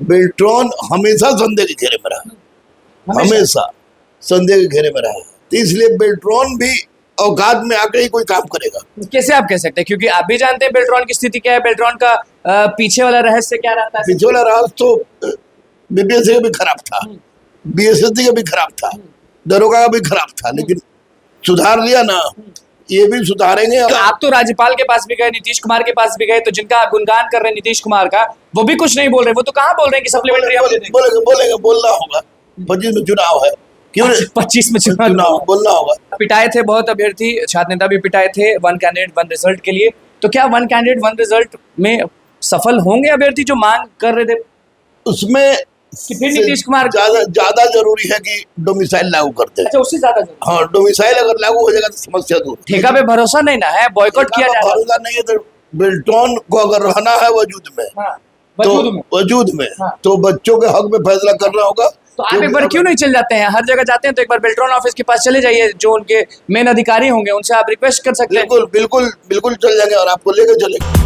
बेल्ट्रॉन हमेशा संदेह के घेरे में रहा, हमेशा संदेह के घेरे में रहा, तो इसलिए बेल्ट्रॉन भी औकात में आकर ही कोई काम करेगा। कैसे आप कह सकते हैं, क्योंकि आप भी जानते हैं बेल्ट्रॉन की स्थिति क्या है, बेल्ट्रॉन का पीछे वाला रहस्य क्या रहता है। पीछे वाला राज तो बीपीएससी का भी खराब था, बीएसएससी का भी खराब था, दरोगा का भी खराब था, लेकिन सुधार लिया ना, ये भी सुधारेंगे। तो आप तो राज्यपाल के पास भी गए, नीतीश कुमार के पास भी गए, तो जिनका आप गुणगान कर रहे हैं नीतीश कुमार का, वो भी कुछ नहीं बोल रहे। वो तो कहाँ बोल रहे हैं कि सप्लीमेंट्री हम दे देंगे। बोलेंगे, बोलना होगा, 25 में चुनाव है, क्यों 25 में चुनाव बोलना होगा। पिटाए थे बहुत अभ्यर्थी, छात्र नेता भी पिटाए थे वन कैंडिडेट वन रिजल्ट के लिए। तो क्या वन कैंडिडेट वन रिजल्ट में सफल होंगे अभ्यर्थी जो मांग कर रहे थे? उसमें फिर नीतीश कुमार ज्यादा जरूरी है कि डोमिसाइल लागू करते हैं। अच्छा, उससे ज्यादा जरूरी। हाँ, डोमिसाइल अगर लागू हो जाएगा तो समस्या दूर। ठेका पे भरोसा नहीं ना है, बॉयकॉट किया जा रहा है। भरोसा नहीं है तो बेल्ट्रॉन को अगर रहना है वजूद में, हाँ, तो वजूद में हाँ। तो बच्चों के हक में फैसला करना होगा। तो आप एक बार क्यों नहीं चल जाते हैं? हर जगह जाते हैं तो एक बार बेल्ट्रॉन ऑफिस के पास चले जाइए, जो उनके मेन अधिकारी होंगे उनसे आप रिक्वेस्ट कर सकते हैं। बिल्कुल बिल्कुल बिल्कुल चल जाएंगे और आपको लेकर चलेंगे।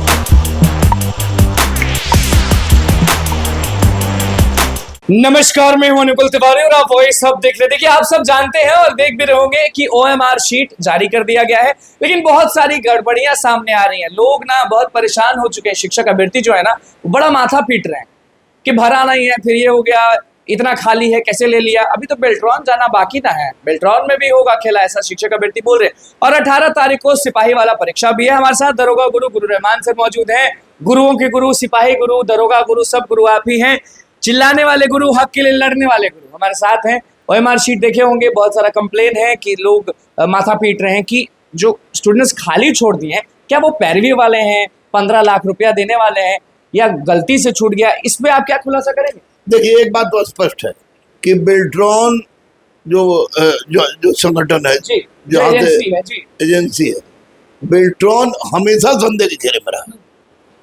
नमस्कार, मैं हूं अनुकुल तिवारी और आप वॉइस हब देख रहे थे। कि आप सब जानते हैं और देख भी रहे होंगे कि ओएमआर शीट जारी कर दिया गया है, लेकिन बहुत सारी गड़बड़ियां सामने आ रही हैं। लोग ना बहुत परेशान हो चुके हैं। शिक्षक अभ्यर्थी जो है ना, बड़ा माथा पीट रहे हैं कि भरा नहीं है, फिर ये हो गया, इतना खाली है, कैसे ले लिया। अभी तो बेल्ट्रॉन जाना बाकी ना है, बेल्ट्रॉन में भी होगा खेला, ऐसा शिक्षक अभ्यर्थी बोल रहे हैं। और 18 तारीख को सिपाही वाला परीक्षा भी है। हमारे साथ दरोगा गुरु गुरु रहमान सर मौजूद हैं। गुरुओं के गुरु, सिपाही गुरु, दरोगा गुरु, सब गुरु आप ही हैं। चिल्लाने वाले गुरु, हक के लिए लड़ने वाले गुरु हमारे साथ हैं। ओएमआर शीट देखे होंगे, बहुत सारा कंप्लेन है कि लोग माथा पीट रहे हैं कि जो स्टूडेंट्स खाली छोड़ दिए हैं, क्या वो पैरवी वाले हैं, 15 लाख रुपया देने वाले हैं, या गलती से छूट गया? इस पे आप क्या खुलासा करेंगे? देखिए, एक बात तो स्पष्ट है कि बेल्ट्रॉन जो संगठन है, जो एजेंसी है, बेल्ट्रॉन हमेशा संदेह के घेरे में रहा,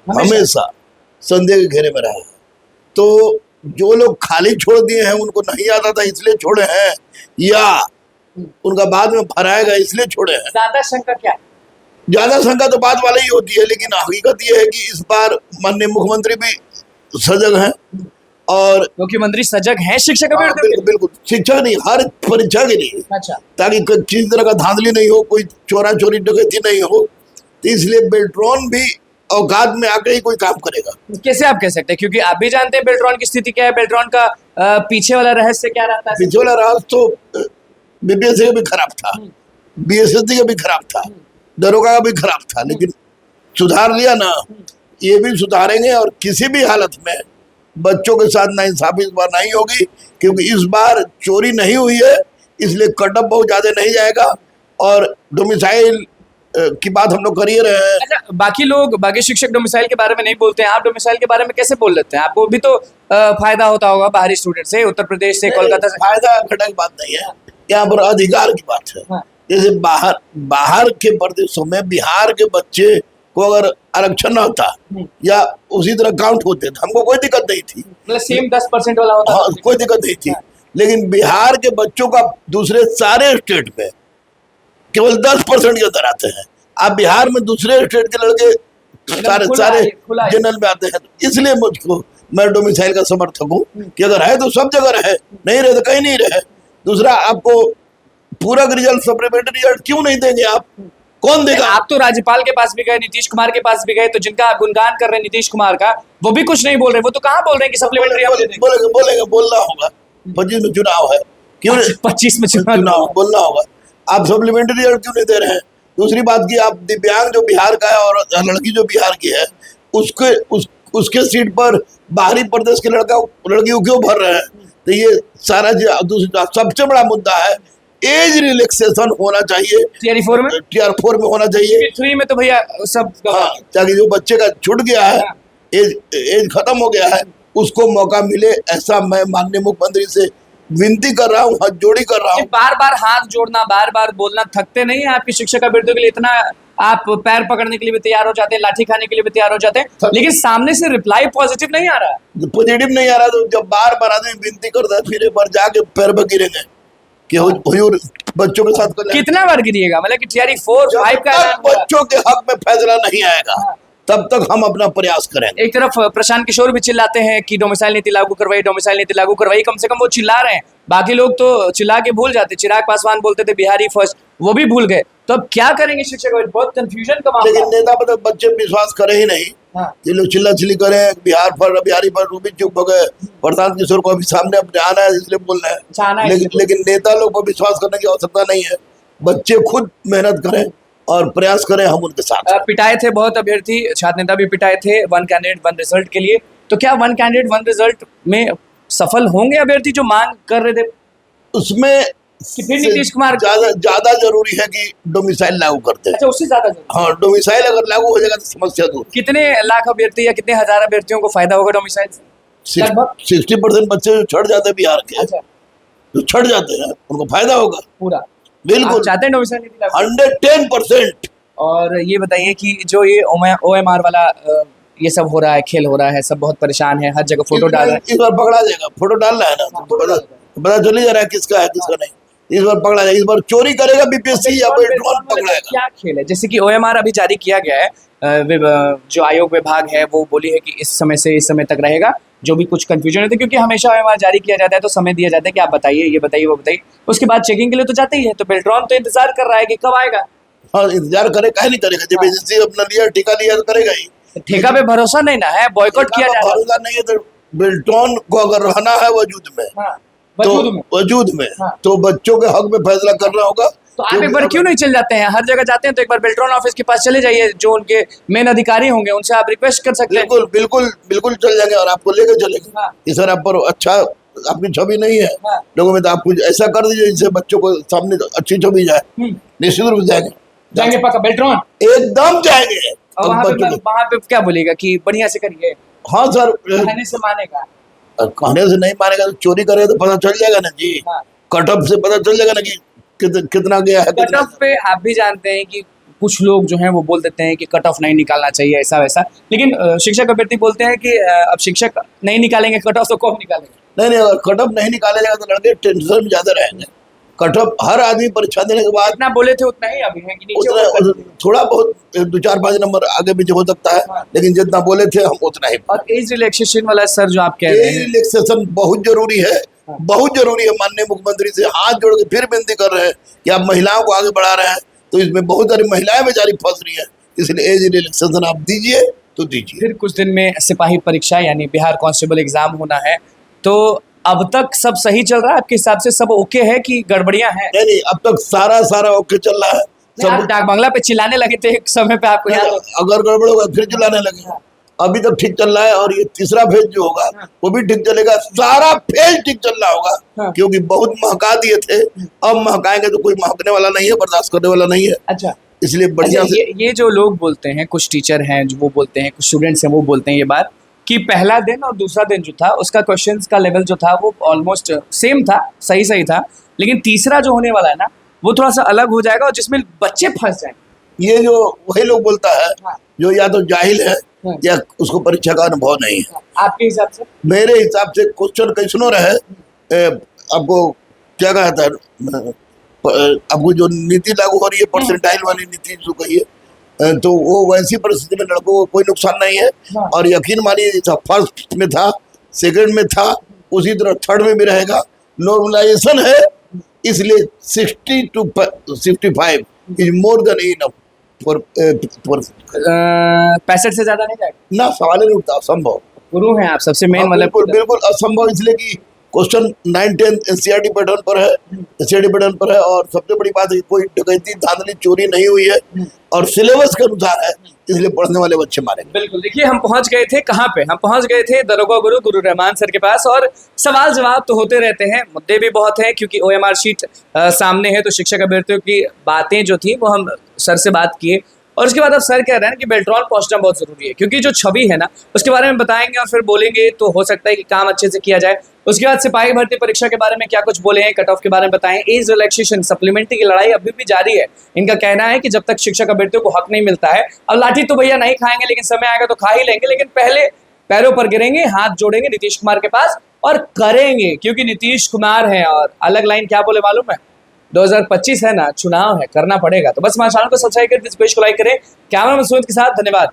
हमेशा संदेह के घेरे में रहा। तो जो लोग खाली छोड़ दिए हैं, उनको नहीं आता था इसलिए छोड़े हैं, या उनका बाद में भराएगा इसलिए छोड़े हैं? ज्यादा शंका क्या है? ज्यादा शंका तो बात वाला ही होती है, लेकिन हकीकत ये है कि इस बार माननीय मुख्यमंत्री भी सजग हैं। और मुख्यमंत्री सजग हैं शिक्षक अभ्यर्थी? बिल्कुल, शिक्षा नहीं, हर परीक्षा के लिए। अच्छा, ताकि किसी तरह का धांधली नहीं हो, कोई चोरा चोरी डकैती नहीं हो, तो इसलिए बेल्ट्रॉन भी औकात में आकर ही कोई काम करेगा। कैसे आप कह सकते हैं, क्योंकि आप भी जानते हैं बेल्ट्रॉन की स्थिति क्या है, बेल्ट्रॉन का पीछे वाला रहस्य क्या रहता है। पीछे वाला राज तो बीपीएससी का भी खराब था, बीएसएससी का भी खराब था, दरोगा का भी खराब था, लेकिन सुधार लिया ना, ये भी सुधारेंगे। और किसी भी हालत में बच्चों के साथ नाइंसाफी इस बार नहीं होगी, क्योंकि इस बार चोरी नहीं हुई है, इसलिए कटअप बहुत ज्यादा नहीं जाएगा। और डोमिसाइल की बात हम लोग कर ही रहे हैं। अच्छा, बाकी लोग, बाकी शिक्षक डोमिसाइल के बारे में नहीं बोलते हैं, आप डोमिसाइल के बारे में कैसे बोल लेते हैं? आपको भी तो फायदा होता होगा बाहरी स्टूडेंट से, उत्तर प्रदेश से, कोलकाता से। फायदा घटा की बात नहीं है, यहाँ पर अधिकार की बात है। हाँ। जैसे बाहर के प्रदेशों में बिहार के बच्चे को अगर आरक्षण न होता या उसी तरह काउंट होते तो हमको कोई दिक्कत नहीं थी, मतलब सेम 10% वाला होता। हाँ, कोई दिक्कत नहीं थी। हाँ। लेकिन बिहार के बच्चों का दूसरे सारे स्टेट में केवल 10% के अंदर आते हैं। आप बिहार में दूसरे स्टेट के लड़के सारे जनरल में आते हैं। इसलिए मैं डोमिसाइल का समर्थक हूँ कि अगर है तो सब जगह रहे, नहीं रहे तो कहीं नहीं रहे। दूसरा, आपको पूरा रिजल्ट, सप्लीमेंट्री रिजल्ट क्यों नहीं देंगे आप? कौन देगा? आप तो राज्यपाल के पास भी गए, नीतीश कुमार के पास भी गए, तो जिनका आप गुणगान कर रहे हैं नीतीश कुमार का, वो भी कुछ नहीं बोल रहे। वो तो कहाँ बोल रहे हैं कि सप्लीमेंट्री हम दे देंगे। बोलेंगे, बोलना होगा, 25 में चुनाव है, क्यों 25 में चुनाव बोलना होगा। आप सप्लीमेंट्री रिजल्ट क्यों नहीं दे रहे हैं? दूसरी बात की, आप दिव्यांग जो बिहार का है और लड़की जो बिहार की है, उसके सीट पर बाहरी प्रदेश के लड़कियों क्यों भर रहे हैं? तो ये सारा दूसरा सबसे बड़ा मुद्दा है, एज रिलैक्सेशन होना चाहिए। टीआर 4 में, टीआर 4 में होना चाहिए। 3 में तो भैया सब, हाँ, ताकि जो बच्चे का छूट गया है, एज खत्म हो गया है, उसको मौका मिले। ऐसा मैं माननीय मुख्यमंत्री से विनती कर रहा हूँ, हाथ जोड़ी कर रहा हूँ। बार बार हाथ जोड़ना, बार बार बोलना, थकते नहीं है आपके शिक्षक अभ्यर्थियों के लिए? इतना आप पैर पकड़ने के लिए भी तैयार हो जाते हैं, लाठी खाने के लिए भी तैयार हो जाते हैं, लेकिन सामने से रिप्लाई पॉजिटिव नहीं आ रहा। पॉजिटिव नहीं आ रहा, तो जब बार बार आदमी विनती करता है, फिर एक बार जाके पैर पर गिरेंगे कि हुजूर बच्चों के साथ कितना बार गिरिएगा? मतलब कि टीआर 4, 5 का बच्चों के हक में फैसला नहीं आएगा, तब तक हम अपना प्रयास करेंगे। एक तरफ प्रशांत किशोर भी चिल्लाते हैं कि डोमिसाइल नीति लागू करवाई, डोमिसाइल नीति लागू करवाई, कम से कम वो चिल्ला रहे हैं, बाकी लोग तो चिल्ला के भूल जाते। चिराग पासवान बोलते थे बिहारी फर्स्ट, वो भी भूल गए। तो अब क्या करेंगे शिक्षक? बहुत कंफ्यूजन का मामला। लेकिन नेता मतलब बच्चे विश्वास करे ही नहीं। हाँ। ये लोग चिल्ला चिल्ली करें बिहारी पर वो भी चुप हो गए। प्रशांत किशोर को अभी सामने अपने आना है इसलिए बोल रहे हैं, लेकिन नेता लोग पर विश्वास करने की आवश्यकता नहीं है। बच्चे खुद मेहनत करें और प्रयास करें, हम उनके साथ। पिटाए थे बहुत अभ्यर्थी, छात्र नेता भी पिटाए थे वन कैंडिडेट वन रिजल्ट के लिए। तो क्या वन कैंडिडेट वन रिजल्ट में सफल होंगे अभ्यर्थी जो मांग कर रहे थे? उसमें कि फिर नीतीश कुमार ज्यादा जरूरी है कि डोमिसाइल लागू करते हैं। अच्छा, उससे ज्यादा जरूरी। हाँ, डोमिसाइल अगर लागू हो जाएगा तो समस्या दूर। कितने लाख अभ्यर्थी या कितने हजार अभ्यर्थियों को फायदा होगा डोमिसाइल से? 60% बच्चे जो छट जाते हैं बिहार के। अच्छा, जो छट जाते हैं उनको फायदा होगा पूरा। बिल्कुल। आप चाहते हैं डोमिसाइल नीति लागू? 110%। और ये बताइए कि जो ये OMR वाला ये सब हो रहा है, खेल हो रहा है, सब बहुत परेशान है, हर जगह फोटो डाल रहे हैं। इस बार पकड़ा जाएगा, फोटो डाल रहा है ना, तो पता चल ही जा रहा है किसका है किसका नहीं। इस बार पकड़ा जाएगा। इस बार चोरी करेगा बीपीएससी या फिर ड्रोन पकड़ाएगा। क्या खेल है? जैसे कि OMR अभी जारी किया गया है, जो आयोग विभाग है वो बोली है कि इस समय से इस समय तक रहेगा। जो भी कुछ कंफ्यूजन होता है, क्योंकि हमेशा OMR जारी किया जाता है तो समय दिया जाता है कि आप बताइए, ये बताइए, वो बताइए, उसके बाद चेकिंग के लिए तो जाते ही है। तो बेल्ट्रॉन तो इंतजार कर रहा है कि कब आएगा। हाँ, इंतजार करे, काहे नहीं करेगा? जब एजेंसी अपना लिया, ठेका लिया तो करेगा ही। ठेका पे भरोसा नहीं ना है, बॉयकॉट किया जा रहा है। भरोसा नहीं है तो बेल्ट्रॉन को अगर रहना है वजूद में, वजूद में तो बच्चों के हक में फैसला करना होगा। तो आप एक बार क्यों नहीं चल जाते हैं? हर जगह जाते हैं तो एक बार बेल्ट्रॉन ऑफिस के पास चले जाइए, जो उनके मेन अधिकारी होंगे उनसे आप रिक्वेस्ट कर सकते हैं। बिल्कुल बिल्कुल बिल्कुल चल जाएंगे और आपको लेकर चलेंगे। इस सर आप पर अच्छा आपकी छवि नहीं है लोगों में, तो आप कुछ ऐसा कर दीजिए जिससे बच्चों को सामने अच्छी छवि जाए। निश्चित रूप से जाएंगे पक्का बेल्ट्रॉन, एकदम जाएंगे। वहाँ पे क्या बोलेगा कि बढ़िया से करिए? हाँ सर, कहने से मानेगा? कहने से नहीं मानेगा तो चोरी करे तो पता चल जाएगा ना जी। कट ऑफ से पता चल जाएगा ना कि कितना गया है। कट ऑफ पे आप भी जानते हैं कि कुछ लोग जो हैं वो बोल देते हैं कि कट ऑफ नहीं निकालना चाहिए, ऐसा वैसा, लेकिन शिक्षक अभ्यर्थी बोलते हैं कि अब शिक्षक नहीं निकालेंगे कट ऑफ तो कौन निकालेंगे? नहीं, अगर कट ऑफ नहीं निकाला जाएगा तो लड़के टेंशन में ज्यादा रहेंगे। कट ऑफ हर आदमी परीक्षा देने के बाद जितना बोले थे उतना ही अभी है कि नीचे थोड़ा बहुत 2-4-5 नंबर आगे पीछे हो सकता है, लेकिन जितना बोले थे हम उतना ही। और एज रिलैक्सेशन वाला सर जो आप कह रहे हैं, रिलैक्सेशन बहुत जरूरी है, बहुत जरूरी है। माननीय मुख्यमंत्री से हाथ जोड़ के फिर विनती कर रहे हैं कि आप महिलाओं को आगे बढ़ा रहे हैं, तो इसमें बहुत सारी महिलाएं बेचारी फंस रही है, इसलिए एज रिलैक्सेशन आप दीजिए तो दीजिए। फिर कुछ दिन में सिपाही परीक्षा यानी बिहार कांस्टेबल एग्जाम होना है, तो अब तक सब सही चल रहा है आपके हिसाब से? सब ओके है कि गड़बड़ियां हैं? नहीं, अब तक सारा ओके चल रहा है। सब डाक बंगला पे चिल्लाने लगे थे एक समय पे, आपको याद? अगर गड़बड़ होगा फिर चिल्लाने लगे। अभी तक ठीक चल रहा है और ये तीसरा फेज जो होगा वो भी ठीक चलेगा। सारा फेज ठीक चल रहा होगा, क्योंकि बहुत महका दिए थे, अब महकाएंगे तो कोई महकने वाला नहीं है, बर्दाश्त करने वाला नहीं है। अच्छा, इसलिए बढ़िया से ये जो लोग बोलते हैं, कुछ टीचर हैं जो वो बोलते हैं, कुछ स्टूडेंट्स हैं वो बोलते हैं ये बात कि पहला दिन और दूसरा दिन जो था उसका क्वेश्चंस का लेवल जो था वो ऑलमोस्ट सेम था, सही था, लेकिन तीसरा जो होने वाला है ना वो थोड़ा सा अलग हो जाएगा और जिसमें बच्चे फंस जाएंगे। ये जो वही लोग बोलता है जो या तो जाहिल है या उसको परीक्षा का अनुभव नहीं है। आपके हिसाब से? मेरे हिसाब से क्वेश्चन कैसनो रहे, आपको क्या कहता है, आपको जो नीति लागू हो रही है परसेंटाइल वाली नीति जो कही है, तो वो वैसी परिस्थिति में लड़कों को कोई नुकसान नहीं है। और यकीन मानिए जैसा फर्स्ट में था, सेकंड में था, उसी तरह थर्ड में भी रहेगा। नॉर्मलाइजेशन है, इसलिए 60 to 65 is more than enough for 65 से ज्यादा नहीं जाएगा ना, सवाल नहीं उठता। असंभव गुरु हैं आप, सबसे मेन मतलब बिल्कुल असंभव, इसलिए कि क्वेश्चन 9-10 एनसीईआरटी पैटर्न पर है और सबसे बड़ी बात है कोई डकैती धांधली चोरी नहीं हुई है और सिलेबस के अनुसार है, इसलिए पढ़ने वाले बच्चे मारेंगे। बिल्कुल। देखिए हम पहुंच गए थे कहाँ पे? हम पहुंच गए थे दरोगा गुरु रहमान सर के पास, और सवाल जवाब तो होते रहते हैं, मुद्दे भी बहुत हैं क्योंकि OMR शीट सामने है। तो शिक्षक अभ्यर्थियों की बातें जो थी वो हम सर से बात किए, और उसके बाद अब सर कह रहे हैं कि बेल्ट्रॉन पहुंचना बहुत जरूरी है, क्योंकि जो छवि है ना उसके बारे में बताएंगे और फिर बोलेंगे तो हो सकता है कि काम अच्छे से किया जाए। उसके बाद सिपाही भर्ती परीक्षा के बारे में क्या कुछ बोले हैं, कट ऑफ के बारे में बताएं, एज रिलैक्सेशन, सप्लीमेंट्री की लड़ाई अभी भी जारी है। इनका कहना है कि जब तक शिक्षक अभ्यर्थियों को हक नहीं मिलता है, अब लाठी तो भैया नहीं खाएंगे, लेकिन समय आएगा तो खा ही लेंगे, लेकिन पहले पैरों पर गिरेंगे, हाथ जोड़ेंगे नीतीश कुमार के पास और करेंगे, क्योंकि नीतीश कुमार है। और अलग लाइन क्या बोले मालूम है? 2025 है ना, चुनाव है, करना पड़ेगा। तो बस हमारे चैनल को सब्सक्राइब कर इस पेज को लाइक करें। कैमरा में सुमित के साथ, धन्यवाद।